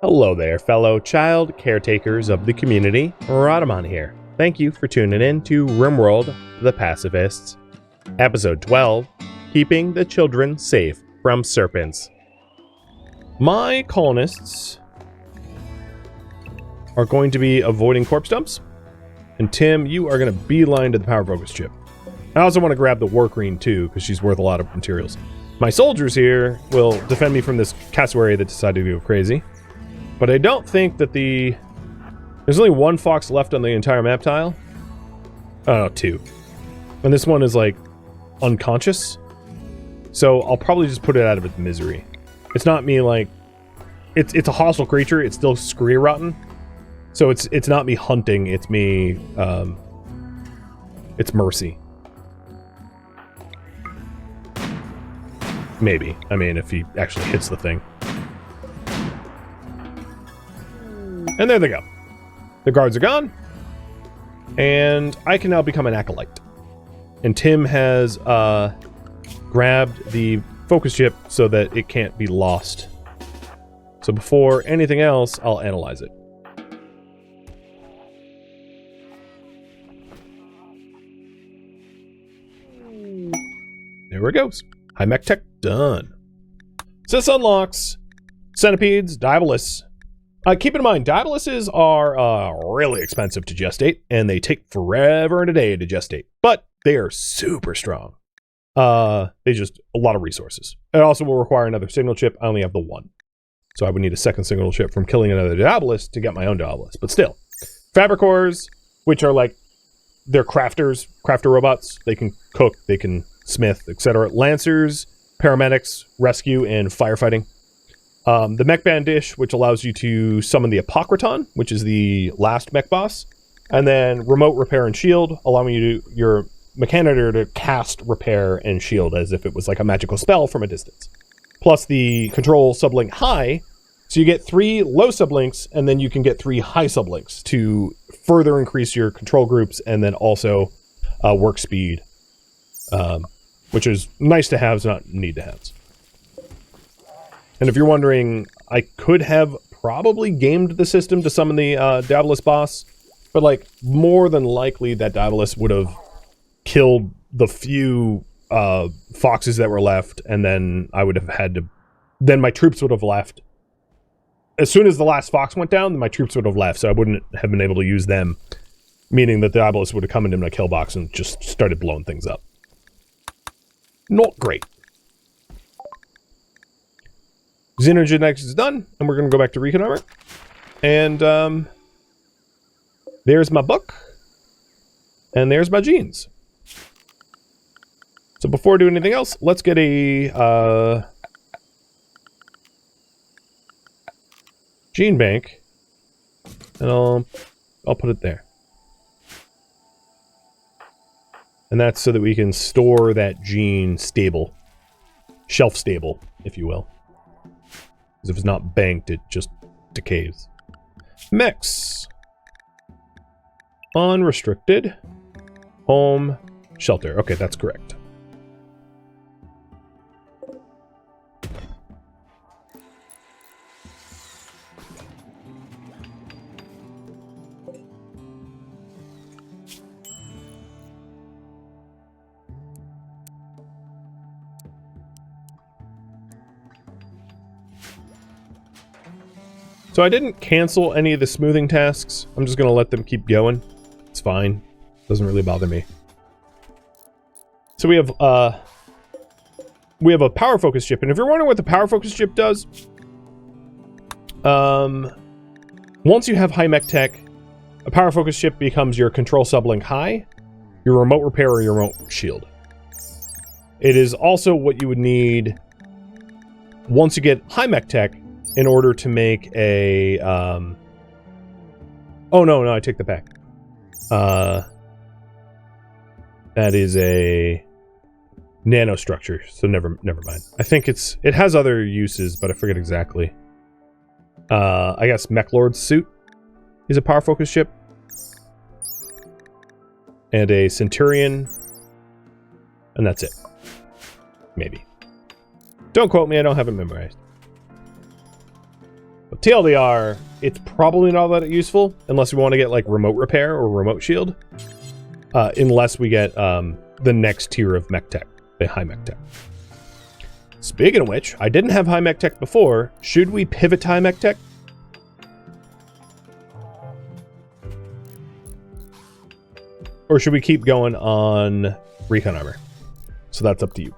Hello there, fellow child caretakers of the community. Rhadamant here. Thank you for tuning in to RimWorld, the Pacifists. Episode 12, Keeping the Children Safe from Serpents. My colonists are going to be avoiding corpse dumps. And Tim, you are going to beeline to the power focus chip. I also want to grab the war queen too, because she's worth a lot of materials. My soldiers here will defend me from this cassowary that decided to go crazy. But I don't think that there's only one fox left on the entire map tile. Oh, two. And this one is like unconscious. So I'll probably just put it out of its misery. It's not me like, it's a hostile creature. It's still scree rotten. So it's not me hunting. It's me, it's mercy. Maybe. I mean, if he actually hits the thing. And there they go. The guards are gone. And I can now become an Acolyte. And Tim has grabbed the focus chip so that it can't be lost. So before anything else, I'll analyze it. There it goes. High mechtech done. So this unlocks centipedes, diabolists. Keep in mind, diabolists are really expensive to gestate, and they take forever and a day to gestate. But they are super strong. They just a lot of resources. It also will require another signal chip. I only have the one. So I would need a second signal chip from killing another diabolist to get my own diabolist. But still. Fabricors, which are like, they're crafter robots. They can cook, they can smith, etc. Lancers, paramedics, rescue, and firefighting. The mech bandish, which allows you to summon the Apocryton, which is the last mech boss. And then remote repair and shield, allowing you to, your mechanitor to cast repair and shield as if it was like a magical spell from a distance. Plus the control sublink high, so you get 3 low sublinks, and then you can get 3 high sublinks to further increase your control groups and then also work speed. Which is nice to haves, not need to haves. And if you're wondering, I could have probably gamed the system to summon the Diabolist boss, but like more than likely that Diabolist would have killed the few foxes that were left, and then I would have had to, then my troops would have left. As soon as the last fox went down, then my troops would have left, so I wouldn't have been able to use them, meaning that the Diabolist would have come into my kill box and just started blowing things up. Not great. Xenogenetics is done, and we're going to go back to Recon Armor. And there's my book. And there's my genes. So before doing anything else, let's get a gene bank. And I'll put it there. And that's so that we can store that gene stable. Shelf stable, if you will. Because if it's not banked, it just decays. Mechs. Unrestricted. Home. Shelter. Okay, that's correct. So I didn't cancel any of the smoothing tasks. I'm just going to let them keep going. It's fine. Doesn't really bother me. So we have a power focus chip. And if you're wondering what the power focus chip does, once you have high mech tech, a power focus chip becomes your control sublink high, your remote repair, or your remote shield. It is also what you would need once you get high mech tech, in order to make a, oh no, I take that back. That is a nanostructure, so never mind. I think it has other uses, but I forget exactly. I guess Mechlord's suit is a power focus chip. And a Centurion. And that's it. Maybe. Don't quote me, I don't have it memorized. TLDR, it's probably not that useful unless we want to get like remote repair or remote shield. Unless we get the next tier of mechtech, the high mechtech. Speaking of which, I didn't have high mechtech before. Should we pivot to high mechtech? Or should we keep going on recon armor? So that's up to you.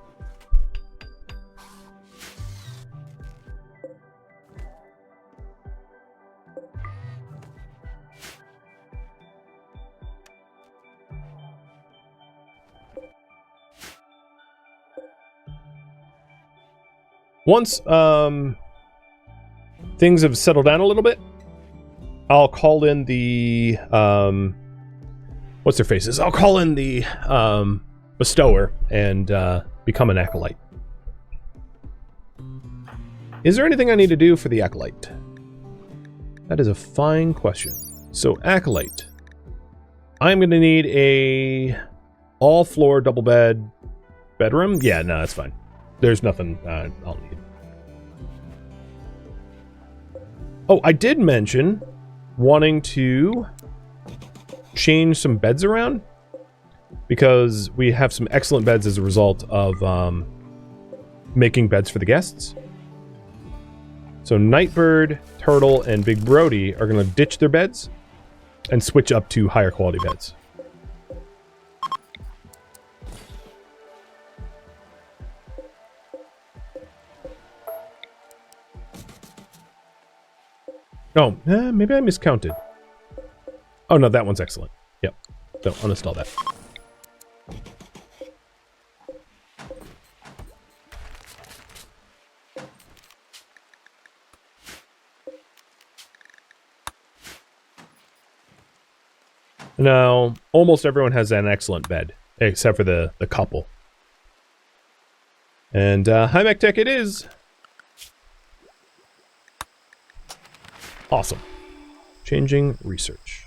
Once things have settled down a little bit, I'll call in the what's their faces? I'll call in the Bestower and become an Acolyte. Is there anything I need to do for the Acolyte? That is a fine question. So Acolyte, I'm going to need a all-floor double bedroom. Yeah, no, that's fine. There's nothing I'll need. Oh, I did mention wanting to change some beds around because we have some excellent beds as a result of making beds for the guests. So Nightbird, Turtle, and Big Brody are going to ditch their beds and switch up to higher quality beds. Oh, maybe I miscounted. Oh, no, that one's excellent. Yep. So, uninstall that. Now, almost everyone has an excellent bed, except for the couple. And high mechtech it is. Awesome. Changing research.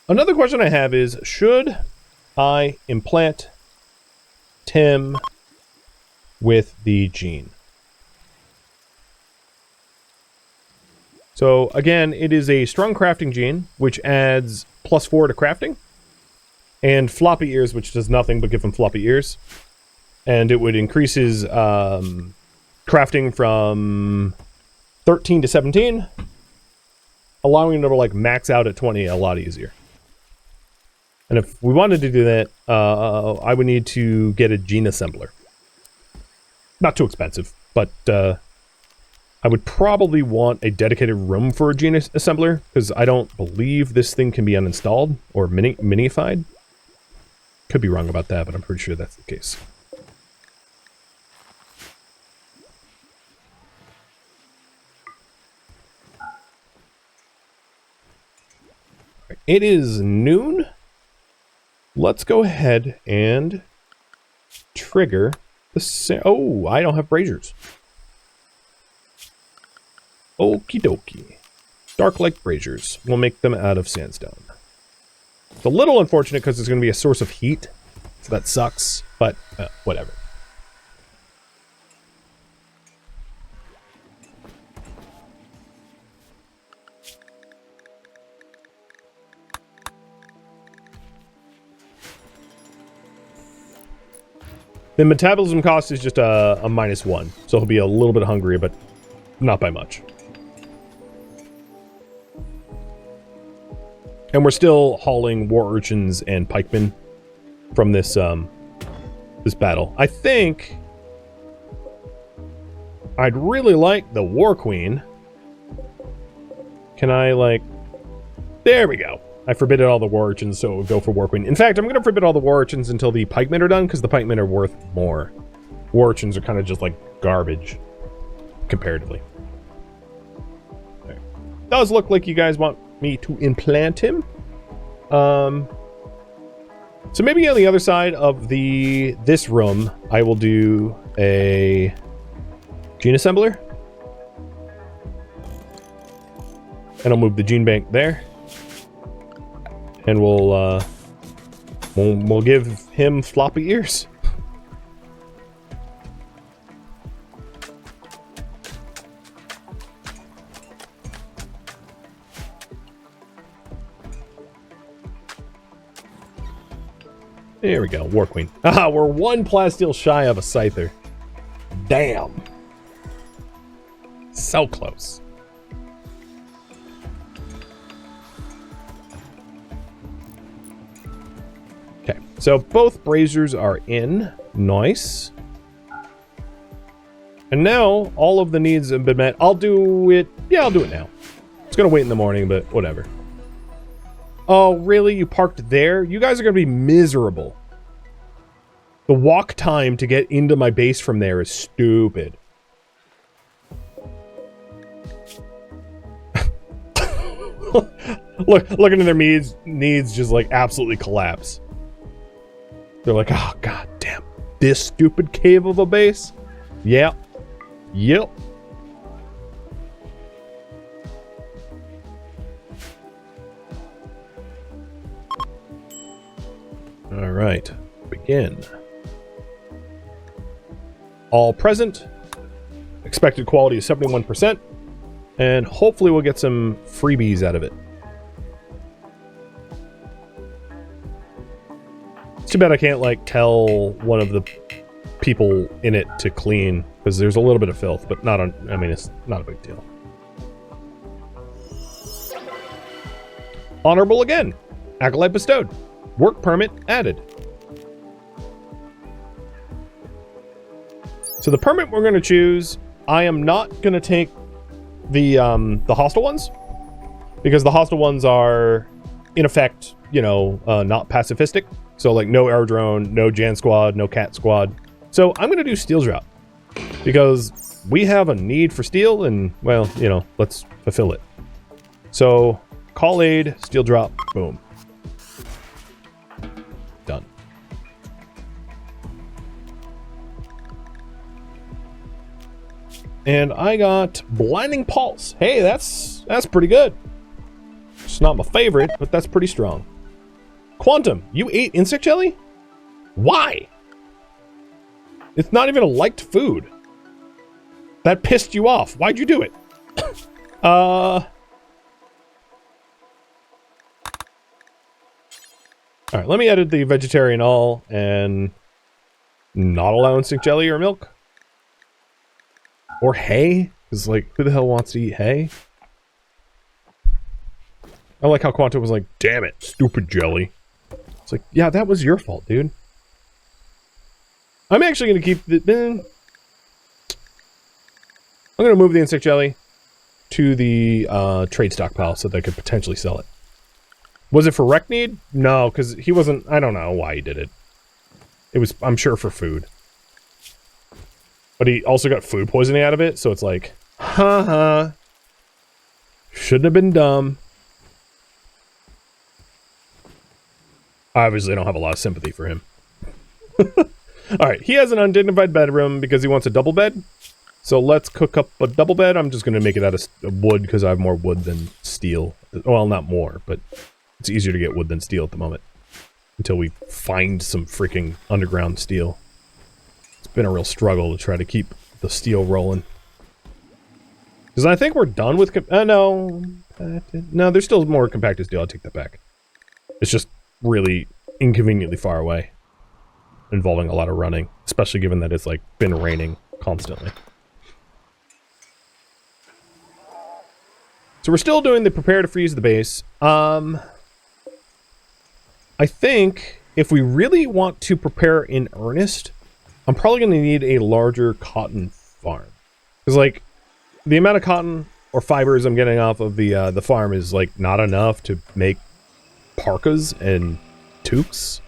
Another question I have is, should I implant Tim with the gene? So again, it is a strong crafting gene, which adds +4 to crafting, and floppy ears, which does nothing but give him floppy ears. And it would increase his crafting from 13 to 17, allowing him to like max out at 20 a lot easier. And if we wanted to do that, I would need to get a gene assembler. Not too expensive, but I would probably want a dedicated room for a gene assembler, because I don't believe this thing can be uninstalled or minified. Could be wrong about that, but I'm pretty sure that's the case. It is noon. Let's go ahead and trigger the... Oh, I don't have braziers. Okie dokie. Dark like braziers. We'll make them out of sandstone. It's a little unfortunate because it's going to be a source of heat. So that sucks, but whatever. The metabolism cost is just a -1, so he'll be a little bit hungry, but not by much. And we're still hauling war urchins and pikemen from this this battle. I think I'd really like the war queen. Can I like... There we go. I forbidded all the war urchins, so it would go for war queen. In fact, I'm going to forbid all the war urchins until the pikemen are done, because the pikemen are worth more. War urchins are kind of just like garbage, comparatively. Okay. Does look like you guys want me to implant him. So maybe on the other side of this room, I will do a gene assembler. And I'll move the gene bank there. And we'll give him floppy ears. There we go, War Queen. Ah, we're one plasteel shy of a Scyther. Damn. So close. Okay, so both braziers are in. Nice. And now all of the needs have been met. I'll do it. Yeah, I'll do it now. It's gonna wait in the morning, but whatever. Oh, really? You parked there? You guys are gonna be miserable. The walk time to get into my base from there is stupid. Looking at their needs just like absolutely collapse. They're like, oh god damn, this stupid cave of a base? Yep. Yep. All right, begin. All present. Expected quality is 71%. And hopefully we'll get some freebies out of it. It's too bad I can't, like, tell one of the people in it to clean, because there's a little bit of filth, but not on, I mean, it's not a big deal. Honorable again. Acolyte bestowed. Work permit added. So the permit we're going to choose, I am not going to take the hostile ones, because the hostile ones are, in effect, you know, not pacifistic. So, like, no air drone, no Jan squad, no cat squad. So I'm going to do steel drop, because we have a need for steel, and, well, you know, let's fulfill it. So, call aid, steel drop, boom. Done. And I got Blinding Pulse. Hey, that's pretty good. It's not my favorite, but that's pretty strong. Quantum, you ate insect jelly? Why? It's not even a liked food. That pissed you off. Why'd you do it? Alright, let me edit the vegetarian all and not allow insect jelly or milk. Or hay? Because, like, who the hell wants to eat hay? I like how Quantum was like, damn it, stupid jelly. It's like, yeah, that was your fault, dude. I'm actually going to keep the... I'm going to move the insect jelly to the trade stockpile so they could potentially sell it. Was it for rec need? No, because he wasn't... I don't know why he did it. It was, I'm sure, for food. But he also got food poisoning out of it, so it's like, haha. Shouldn't have been dumb. I obviously don't have a lot of sympathy for him. Alright, he has an undignified bedroom because he wants a double bed. So let's cook up a double bed. I'm just going to make it out of wood because I have more wood than steel. Well, not more, but it's easier to get wood than steel at the moment. Until we find some freaking underground steel. It's been a real struggle to try to keep the steel rolling. Because I think we're done with... no, there's still more compacted steel. I'll take that back. It's just really inconveniently far away. Involving a lot of running. Especially given that it's, like, been raining constantly. So we're still doing the prepare to freeze the base. I think if we really want to prepare in earnest, I'm probably going to need a larger cotton farm. Because, like, the amount of cotton or fibers I'm getting off of the farm is, like, not enough to make parkas and toques,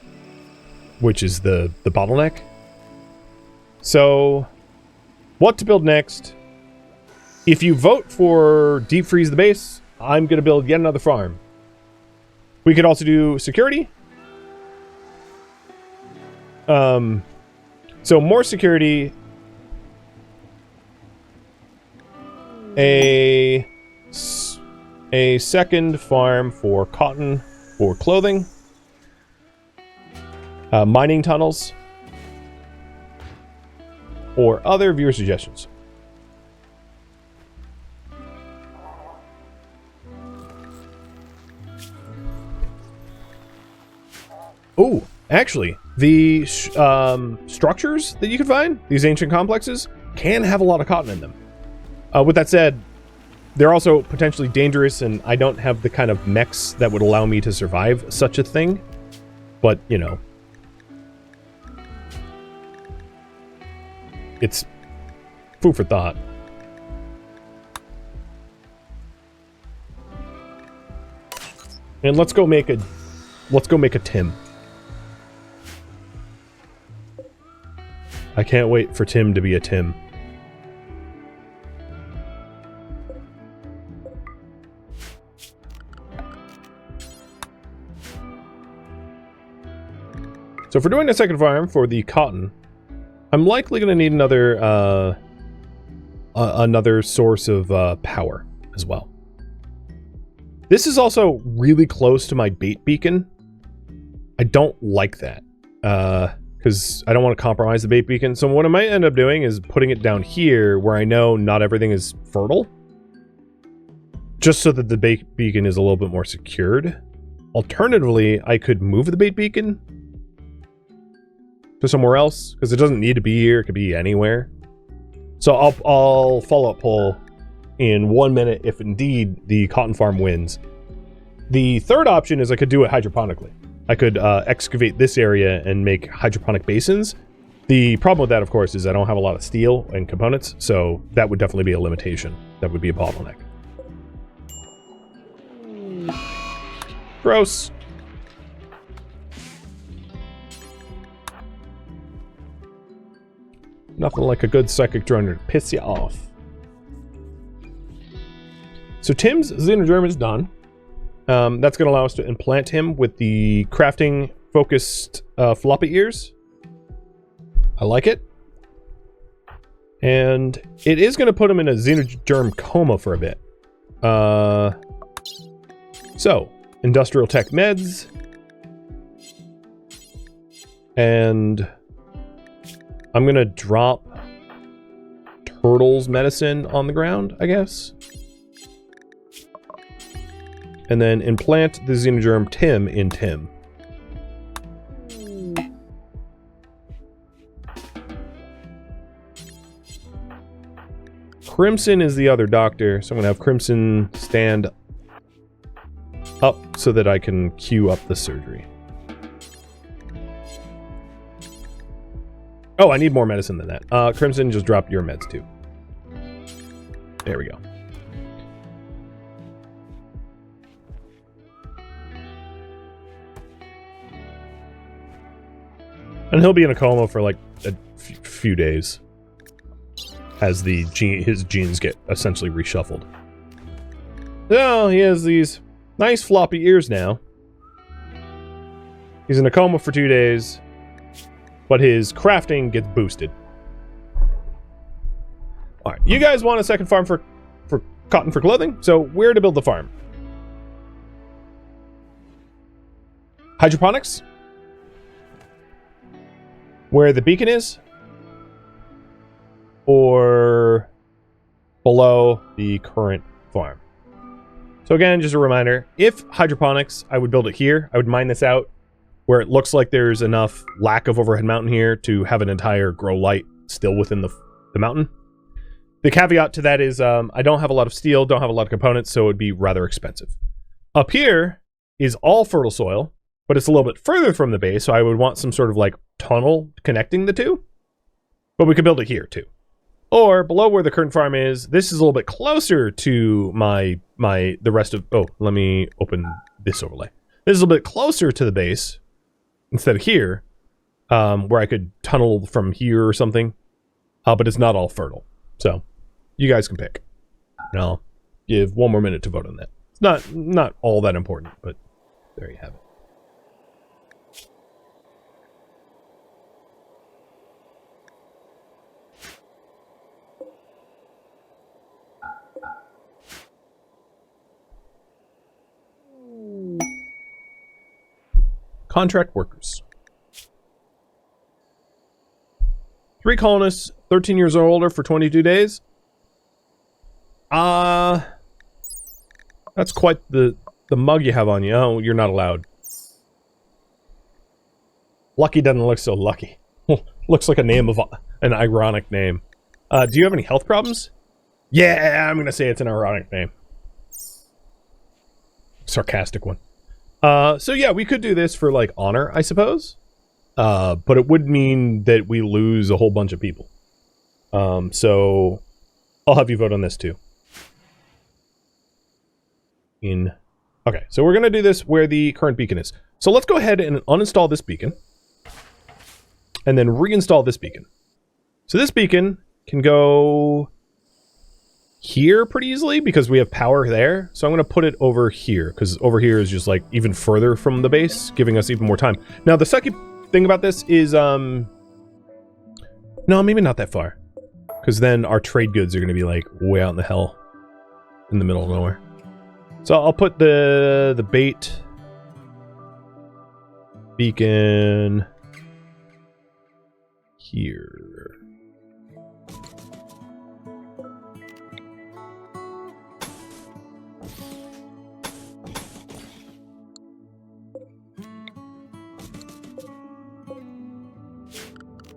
which is the bottleneck. So, what to build next? If you vote for deep freeze the base, I'm going to build yet another farm. We could also do security. So more security. A second farm for cotton for clothing. Mining tunnels. Or other viewer suggestions. Oh, actually, The structures that you can find, these ancient complexes, can have a lot of cotton in them. With that said, they're also potentially dangerous, and I don't have the kind of mechs that would allow me to survive such a thing. But, you know, it's food for thought. And let's go make a Tim. I can't wait for Tim to be a Tim. So if we're doing a second farm for the cotton, I'm likely going to need another source of power as well. This is also really close to my bait beacon. I don't like that because I don't want to compromise the bait beacon. So what I might end up doing is putting it down here where I know not everything is fertile, just so that the bait beacon is a little bit more secured. Alternatively, I could move the bait beacon to somewhere else, because it doesn't need to be here. It could be anywhere. So I'll follow up poll in 1 minute if indeed the cotton farm wins. The third option is I could do it hydroponically. I could excavate this area and make hydroponic basins. The problem with that, of course, is I don't have a lot of steel and components, so that would definitely be a limitation. That would be a bottleneck. Gross. Nothing like a good psychic drone to piss you off. So Tim's Xenogerm is done. That's going to allow us to implant him with the crafting focused floppy ears. I like it. And it is going to put him in a Xenogerm coma for a bit. So, industrial tech meds. And I'm going to drop Turtle's medicine on the ground, I guess. And then implant the Xenogerm Tim in Tim. Crimson is the other doctor, so I'm going to have Crimson stand up so that I can queue up the surgery. Oh, I need more medicine than that. Crimson, just drop your meds too. There we go. And he'll be in a coma for like a few days as his genes get essentially reshuffled. So he has these nice floppy ears now. He's in a coma for 2 days, but his crafting gets boosted. All right, you guys want a second farm for cotton for clothing? So where to build the farm? Hydroponics? Where the beacon is? Or below the current farm? So again, just a reminder, if hydroponics, I would build it here. I would mine this out where it looks like there's enough lack of overhead mountain here to have an entire grow light still within the mountain. The caveat to that is I don't have a lot of steel, don't have a lot of components, so it would be rather expensive. Up here is all fertile soil, but it's a little bit further from the base, so I would want some sort of like tunnel connecting the two. But we could build it here too. Or below where the current farm is, this is a little bit closer to the rest of... Oh, let me open this overlay. This is a little bit closer to the base instead of here, where I could tunnel from here or something. But it's not all fertile. So you guys can pick. And I'll give 1 more minute to vote on that. It's not all that important, but there you have it. Contract workers. 3 colonists, 13 years or older for 22 days. That's quite the mug you have on you. Oh, you're not allowed. Lucky doesn't look so lucky. Looks like a name of an ironic name. Do you have any health problems? Yeah, I'm gonna say it's an ironic name. Sarcastic one. So yeah, we could do this for like honor, I suppose. But it would mean that we lose a whole bunch of people. So I'll have you vote on this too. Okay, so we're gonna do this where the current beacon is. So let's go ahead and uninstall this beacon. And then reinstall this beacon. So this beacon can go here pretty easily because we have power there. So I'm going to put it over here because over here is just like even further from the base, giving us even more time. Now the second thing about this is, no, maybe not that far. Because then our trade goods are going to be like way out in the hell in the middle of nowhere. So I'll put the bait beacon here.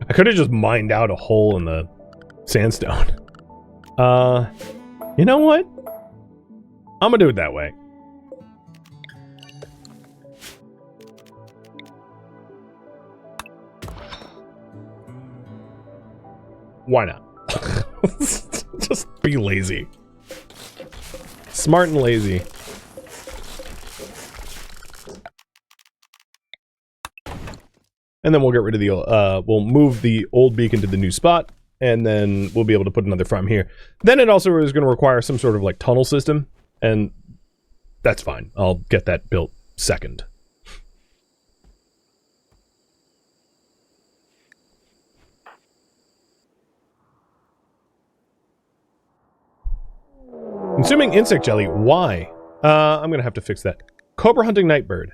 I could have just mined out a hole in the sandstone. You know what? I'm gonna do it that way. Why not? Just be lazy. Smart and lazy. And then we'll get rid of the, we'll move the old beacon to the new spot, and then we'll be able to put another farm here. Then it also is going to require some sort of like tunnel system, and that's fine. I'll get that built second. Consuming insect jelly, why? I'm gonna have to fix that. Cobra hunting nightbird.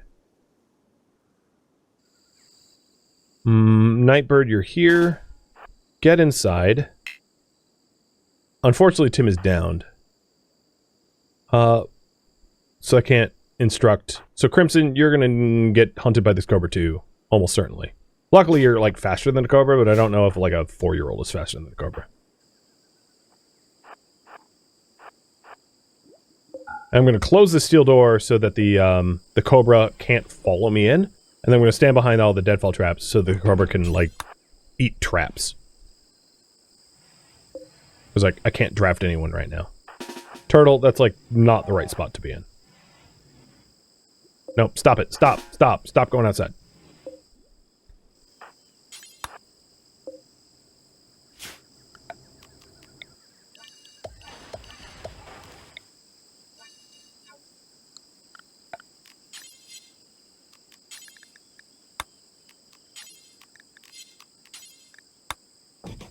Nightbird, you're here. Get inside. Unfortunately, Tim is downed. So I can't instruct. So Crimson, you're gonna get hunted by this cobra too, almost certainly. Luckily, you're like faster than a cobra, but I don't know if like a 4-year-old is faster than a cobra. I'm going to close the steel door so that the cobra can't follow me in. And then I'm going to stand behind all the deadfall traps so the cobra can, like, eat traps. Because, like, I can't draft anyone right now. Turtle, that's, like, not the right spot to be in. Nope, stop it. Stop, stop, stop going outside.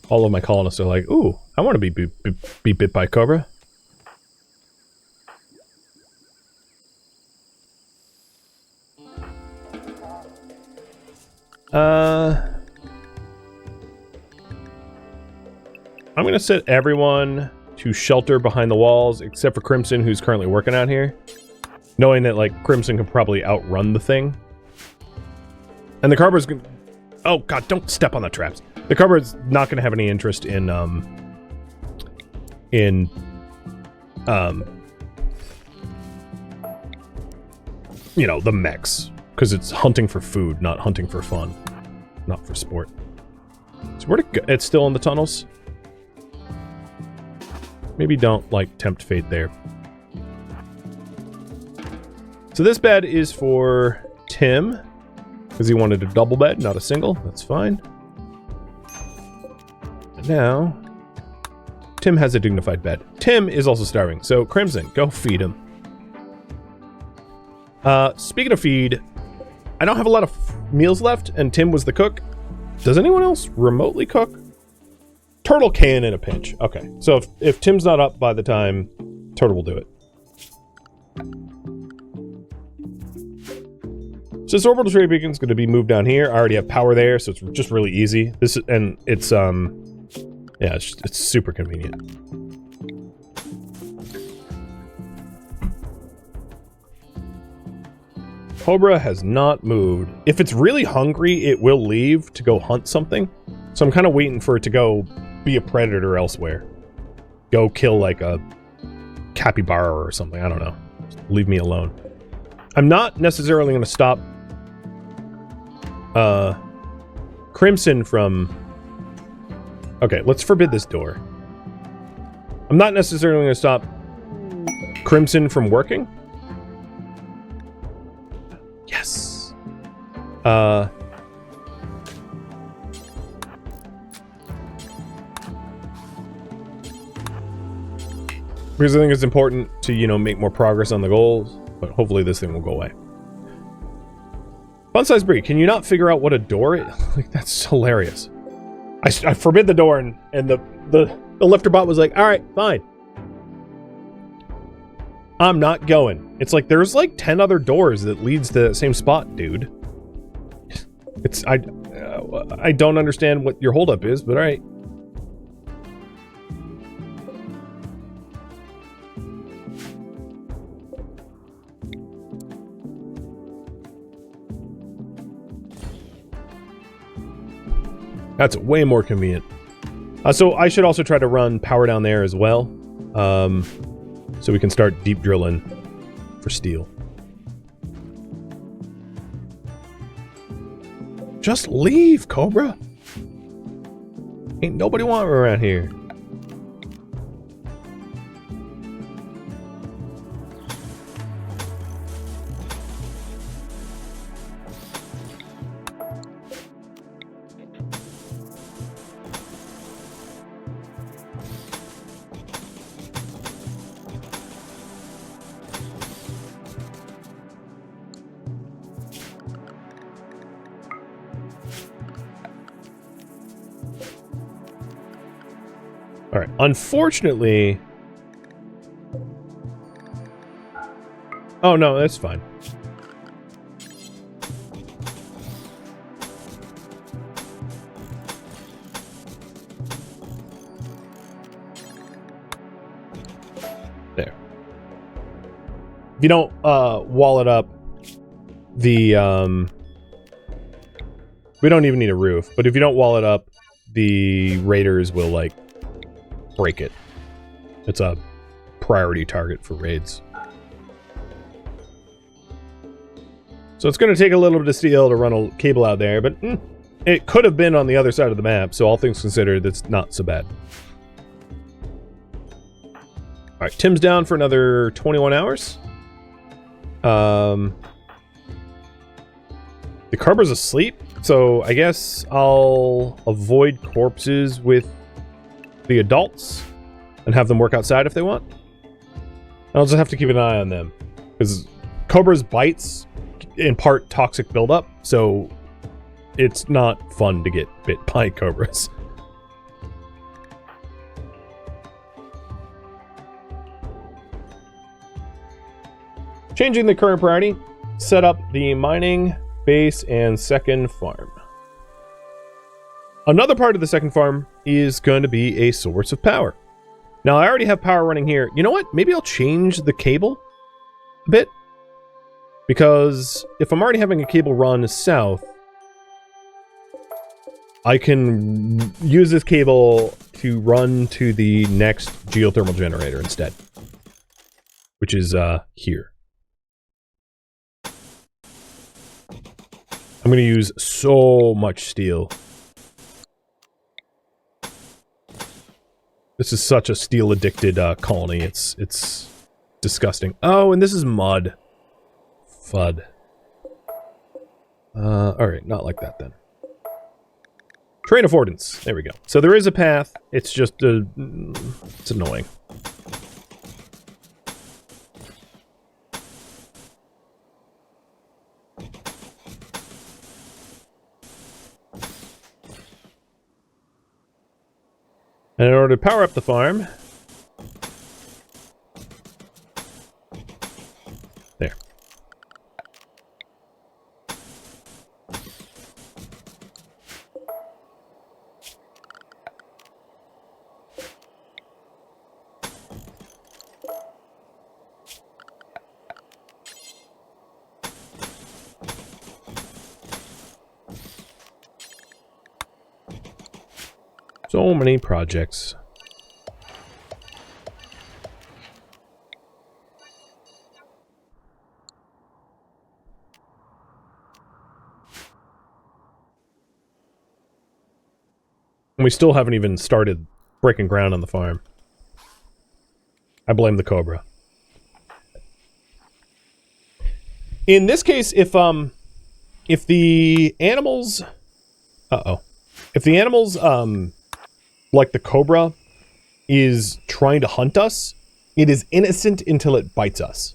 All of my colonists are like, ooh, I want to be bit by a cobra. I'm going to set everyone to shelter behind the walls, except for Crimson, who's currently working out here. Knowing that, like, Crimson can probably outrun the thing. And the cobra's going to... Oh, God, don't step on the traps. The cobra's not going to have any interest in, you know, the mechs. Because it's hunting for food, not hunting for fun. Not for sport. So where to go? It's still in the tunnels? Maybe don't, like, tempt fate there. So this bed is for Tim. Because he wanted a double bed, not a single. That's fine. Now, Tim has a dignified bed. Tim is also starving, so Crimson, go feed him. Speaking of feed, I don't have a lot of meals left, and Tim was the cook. Does anyone else remotely cook? Turtle can in a pinch. Okay, so if Tim's not up by the time, Turtle will do it. So this orbital trade beacon is going to be moved down here. I already have power there, so it's just really easy. This is, and it's yeah, it's super convenient. Cobra has not moved. If it's really hungry, it will leave to go hunt something. So I'm kind of waiting for it to go be a predator elsewhere. Go kill like a capybara or something. I don't know. Just leave me alone. I'm not necessarily going to stop Crimson from... Okay, let's forbid this door. I'm not necessarily going to stop Crimson from working. Yes. Because I think it's important to, you know, make more progress on the goals, but hopefully this thing will go away. Fun size Brie, can you not figure out what a door is? Like, that's hilarious. I forbid the door, and the lifter bot was like, all right, fine. I'm not going. It's like, there's like 10 other doors that leads to the same spot, dude. It's, I don't understand what your holdup is, but all right. That's way more convenient. So I should also try to run power down there as well. So we can start deep drilling for steel. Just leave, Cobra. Ain't nobody want me around here. All right. Unfortunately... Oh, no, that's fine. There. If you don't wall it up, the... We don't even need a roof, but if you don't wall it up, the raiders will, like, break it. It's a priority target for raids. So it's going to take a little bit of steel to run a cable out there, but it could have been on the other side of the map, so all things considered, that's not so bad. Alright, Tim's down for another 21 hours. The Carver's asleep, so I guess I'll avoid corpses with the adults and have them work outside if they want. I'll just have to keep an eye on them, because Cobra's bites in part toxic buildup, so it's not fun to get bit by cobras. Changing the current priority, set up the mining base and second farm. Another part of the second farm is going to be a source of power. Now, I already have power running here. You know what? Maybe I'll change the cable a bit. Because if I'm already having a cable run south, I can use this cable to run to the next geothermal generator instead. Which is here. I'm going to use so much steel. This is such a steel-addicted colony. It's disgusting. Oh, and this is mud. FUD. Alright, not like that then. Train affordance. There we go. So there is a path. It's just, it's annoying. And in order to power up the farm... There. So many projects. And we still haven't even started breaking ground on the farm. I blame the cobra. In this case, if the animals... If the animals, like the cobra, is trying to hunt us, it is innocent until it bites us.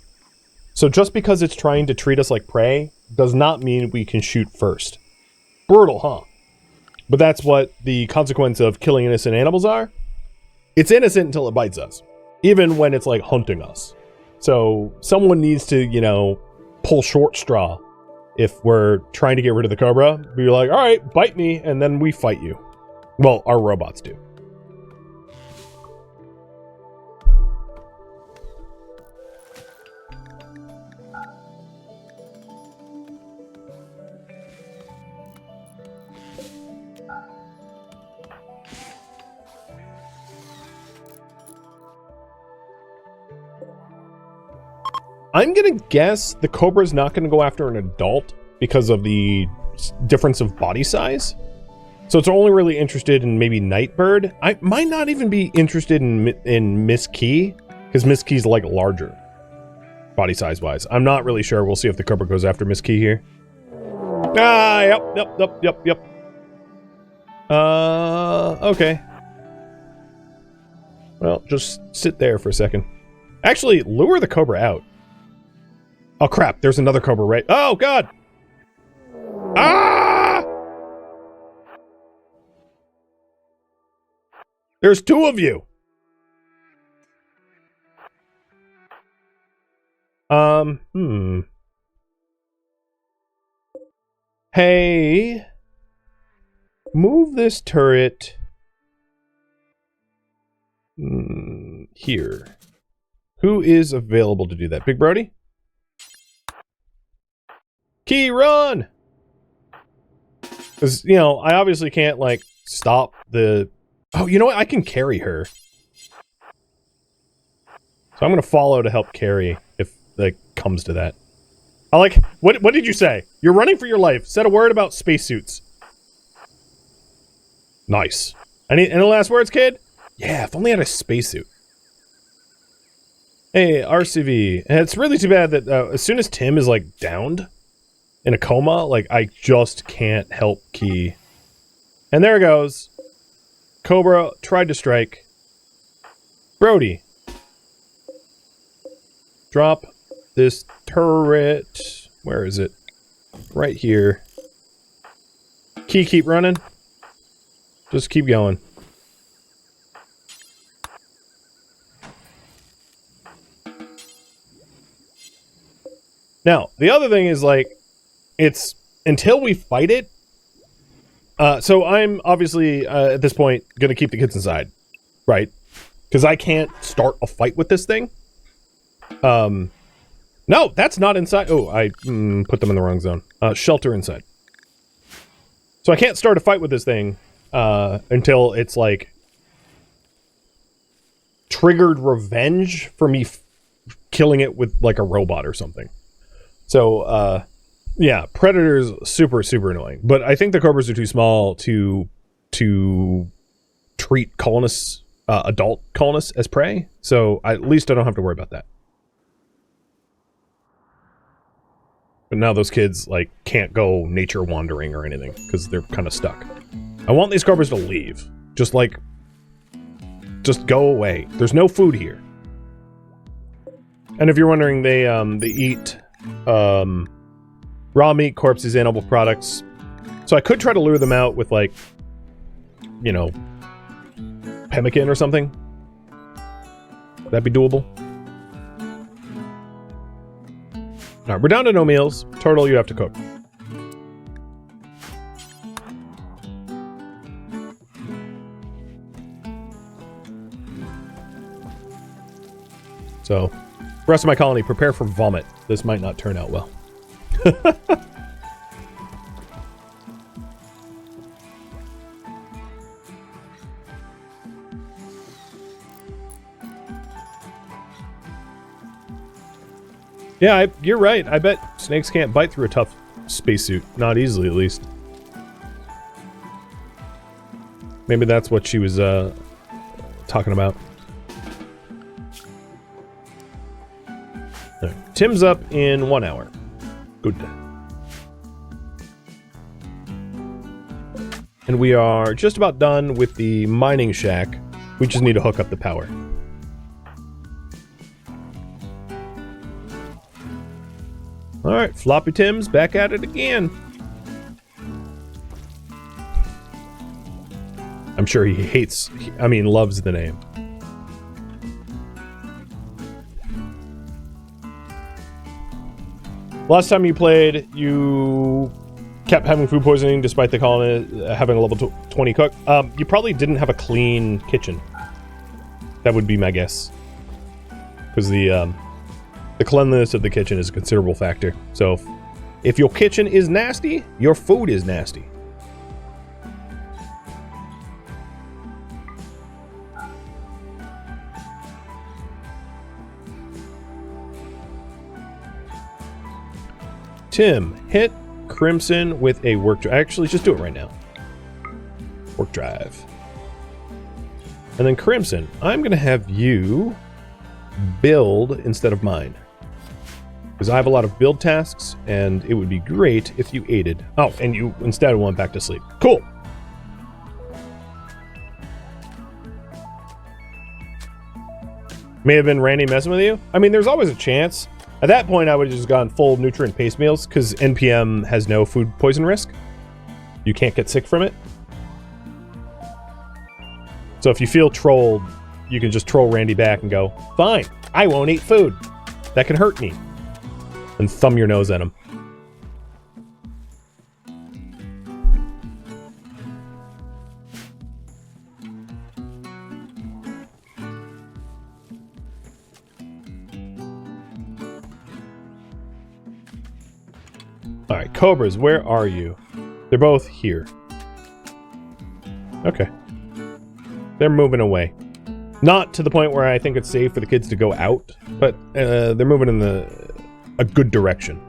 So just because it's trying to treat us like prey does not mean we can shoot first. Brutal, huh? But that's what the consequence of killing innocent animals are. It's innocent until it bites us, even when it's like hunting us. So someone needs to, you know, pull short straw. If we're trying to get rid of the cobra, be like, all right, bite me, and then we fight you. Well, our robots do. I'm gonna guess the cobra's not gonna go after an adult because of the difference of body size. So it's only really interested in maybe Nightbird. I might not even be interested in Miss Key, because Miss Key's like larger, body size wise. I'm not really sure. We'll see if the cobra goes after Miss Key here. Ah, yep. Okay. Well, just sit there for a second. Actually, lure the cobra out. Oh crap, there's another cobra right... Oh god! Ah! There's two of you! Hey... Move this turret... here. Who is available to do that? Big Brody? Key, run! Because, you know, I obviously can't, like, stop the... Oh, you know what? I can carry her. So I'm gonna follow to help carry, if it comes to that. I like... What did you say? You're running for your life. Said a word about spacesuits. Nice. Any last words, kid? Yeah, if only I had a spacesuit. Hey, RCV. And it's really too bad that as soon as Tim is, like, downed... in a coma, like, I just can't help Key. And there it goes. Cobra tried to strike. Brody. Drop this turret. Where is it? Right here. Key, keep running. Just keep going. Now, the other thing is, like, it's until we fight it. So I'm obviously at this point gonna keep the kids inside, right? Because I can't start a fight with this thing. No, that's not inside. Oh, I put them in the wrong zone. Shelter inside. So I can't start a fight with this thing until it's like triggered revenge for me killing it with like a robot or something. So yeah, Predator's super, super annoying. But I think the Cobras are too small to treat colonists, adult colonists, as prey. So at least I don't have to worry about that. But now those kids, like, can't go nature wandering or anything, because they're kind of stuck. I want these Cobras to leave. Just, like, just go away. There's no food here. And if you're wondering, they eat, raw meat, corpses, animal products. So I could try to lure them out with, like, you know, pemmican or something. That'd be doable. Alright, we're down to no meals. Turtle, you have to cook. So, rest of my colony, prepare for vomit. This might not turn out well. Yeah, you're right. I bet snakes can't bite through a tough spacesuit. Not easily, at least. Maybe that's what she was talking about. Right. Tim's up in 1 hour. Good. And we are just about done with the mining shack. We just need to hook up the power. Alright, Floppy Tim's back at it again. I'm sure he hates, I mean, loves the name. Last time you played, you kept having food poisoning despite the colony having a level 20 cook. You probably didn't have a clean kitchen. That would be my guess. Because the cleanliness of the kitchen is a considerable factor. So, if your kitchen is nasty, your food is nasty. Tim, hit Crimson with a work drive. Actually, just do it right now. Work drive. And then Crimson, I'm going to have you build instead of mine. Because I have a lot of build tasks, and it would be great if you aided. Oh, and you instead went back to sleep. Cool. May have been Randy messing with you. I mean, there's always a chance. At that point, I would have just gone full nutrient paste meals, because NPM has no food poison risk. You can't get sick from it. So if you feel trolled, you can just troll Randy back and go, fine, I won't eat food. That can hurt me. And thumb your nose at him. Alright, Cobras, where are you? They're both here. Okay. They're moving away. Not to the point where I think it's safe for the kids to go out, but they're moving in a good direction.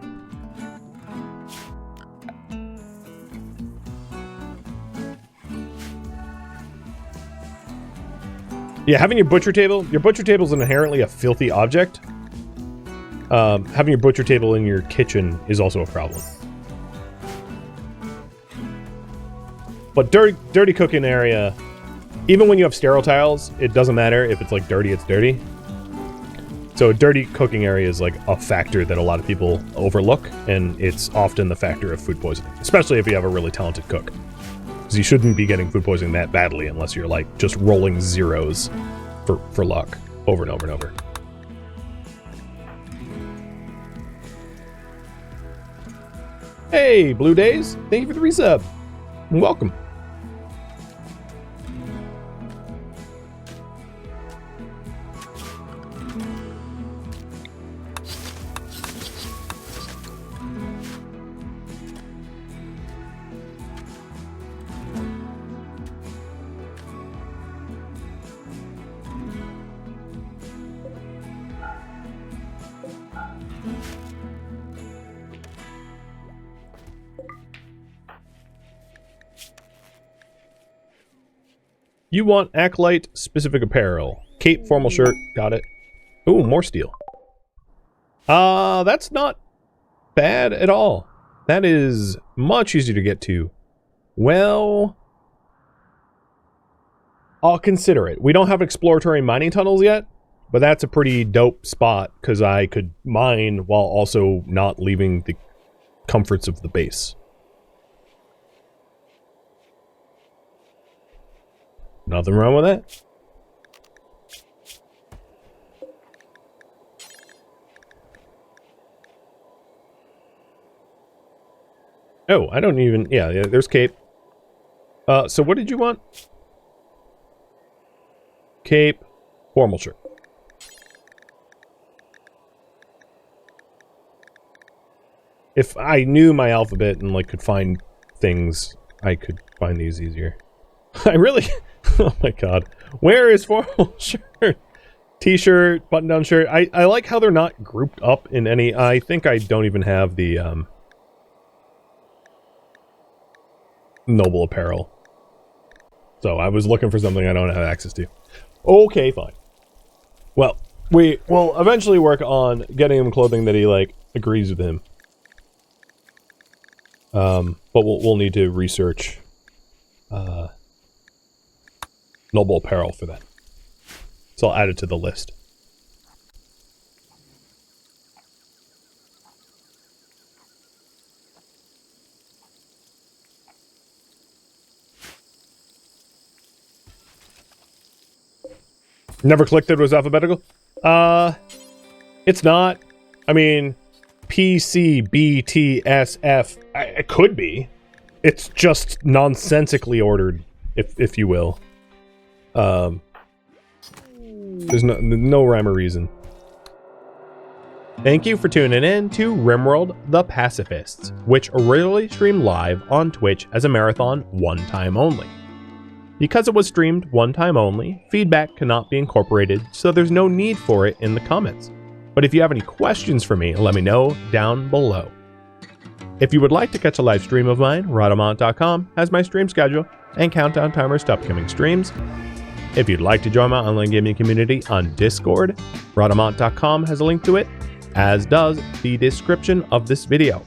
Yeah, having your butcher table is inherently a filthy object. Having your butcher table in your kitchen is also a problem. But dirty cooking area, even when you have sterile tiles, it doesn't matter if it's like dirty, it's dirty. So a dirty cooking area is like a factor that a lot of people overlook, and it's often the factor of food poisoning, especially if you have a really talented cook. Because you shouldn't be getting food poisoning that badly unless you're like just rolling zeros for luck over and over and over. Hey, Blue Days, thank you for the resub. And welcome. You want Acolyte specific apparel. Cape, formal shirt, got it. Ooh, more steel. That's not bad at all. That is much easier to get to. Well, I'll consider it. We don't have exploratory mining tunnels yet, but that's a pretty dope spot because I could mine while also not leaving the comforts of the base. Nothing wrong with that. Oh, I don't even... Yeah, there's Cape. So what did you want? Cape, formal shirt. If I knew my alphabet and like could find things, I could find these easier. I really... Oh my god. Where is formal shirt? T-shirt, button-down shirt. I like how they're not grouped up in any... I think I don't even have the Noble Apparel. So I was looking for something I don't have access to. Okay, fine. Well, we will eventually work on getting him clothing that he, like, agrees with him. But we'll need to research Noble Apparel for that. So I'll add it to the list. Never clicked it was alphabetical? It's not. I mean, P, C, B, T, S, F. It could be. It's just nonsensically ordered, if you will. There's no rhyme or reason. Thank you for tuning in to RimWorld The Pacifists, which originally streamed live on Twitch as a marathon one time only. Because it was streamed one time only, feedback cannot be incorporated, so there's no need for it in the comments. But if you have any questions for me, let me know down below. If you would like to catch a live stream of mine, Rhadamant.com has my stream schedule and countdown timers to upcoming streams. If you'd like to join my online gaming community on Discord, Rhadamant.com has a link to it, as does the description of this video.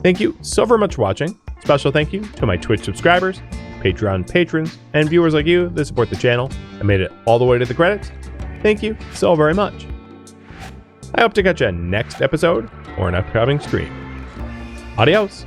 Thank you so very much for watching. Special thank you to my Twitch subscribers, Patreon patrons, and viewers like you that support the channel and made it all the way to the credits. Thank you so very much. I hope to catch you next episode or an upcoming stream. Adios.